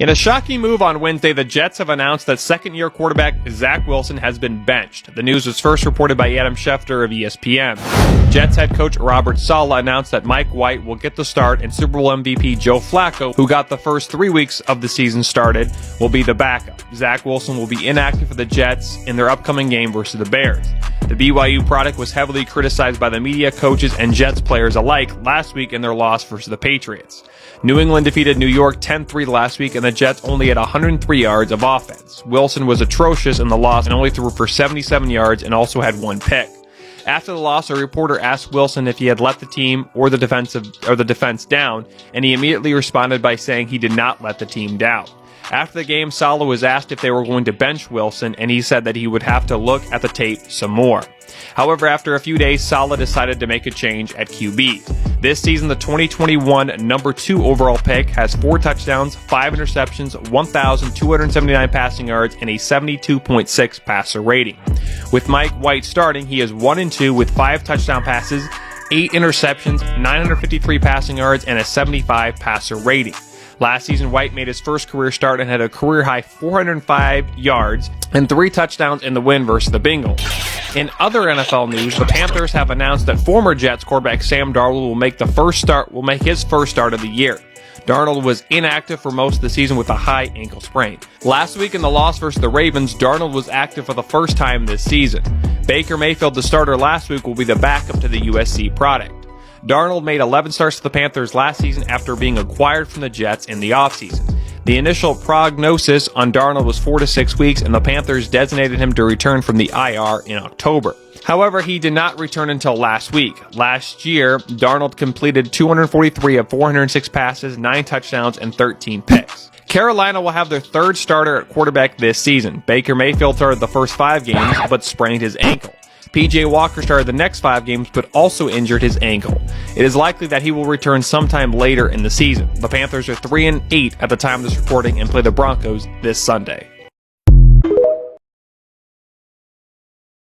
In a shocking move on Wednesday, the Jets have announced that second-year quarterback Zack Wilson has been benched. The news was first reported by Adam Schefter of ESPN. Jets head coach Robert Saleh announced that Mike White will get the start and Super Bowl MVP Joe Flacco, who got the first 3 weeks of the season started, will be the backup. Zack Wilson will be inactive for the Jets in their upcoming game versus the Bears. The BYU product was heavily criticized by the media, coaches, and Jets players alike last week in their loss versus the Patriots. New England defeated New York 10-3 last week, and the Jets only had 103 yards of offense. Wilson was atrocious in the loss and only threw for 77 yards and also had 1 pick. After the loss, a reporter asked Wilson if he had let the team or the defense down, and he immediately responded by saying he did not let the team down. After the game, Saleh was asked if they were going to bench Wilson, and he said that he would have to look at the tape some more. However, after a few days, Saleh decided to make a change at QB. This season, the 2021 number 2 overall pick has 4 touchdowns, 5 interceptions, 1,279 passing yards, and a 72.6 passer rating. With Mike White starting, he is 1-2 with 5 touchdown passes, 8 interceptions, 953 passing yards, and a 75 passer rating. Last season, White made his first career start and had a career-high 405 yards and 3 touchdowns in the win versus the Bengals. In other NFL news, the Panthers have announced that former Jets quarterback Sam Darnold will make his first start of the year. Darnold was inactive for most of the season with a high ankle sprain. Last week in the loss versus the Ravens, Darnold was active for the first time this season. Baker Mayfield, the starter last week, will be the backup to the USC product. Darnold made 11 starts to the Panthers last season after being acquired from the Jets in the offseason. The initial prognosis on Darnold was 4 to 6 weeks, and the Panthers designated him to return from the IR in October. However, he did not return until last week. Last year, Darnold completed 243 of 406 passes, 9 touchdowns, and 13 picks. Carolina will have their third starter at quarterback this season. Baker Mayfield started the first 5 games, but sprained his ankle. P.J. Walker started the next 5 games, but also injured his ankle. It is likely that he will return sometime later in the season. The Panthers are 3-8 at the time of this reporting and play the Broncos this Sunday.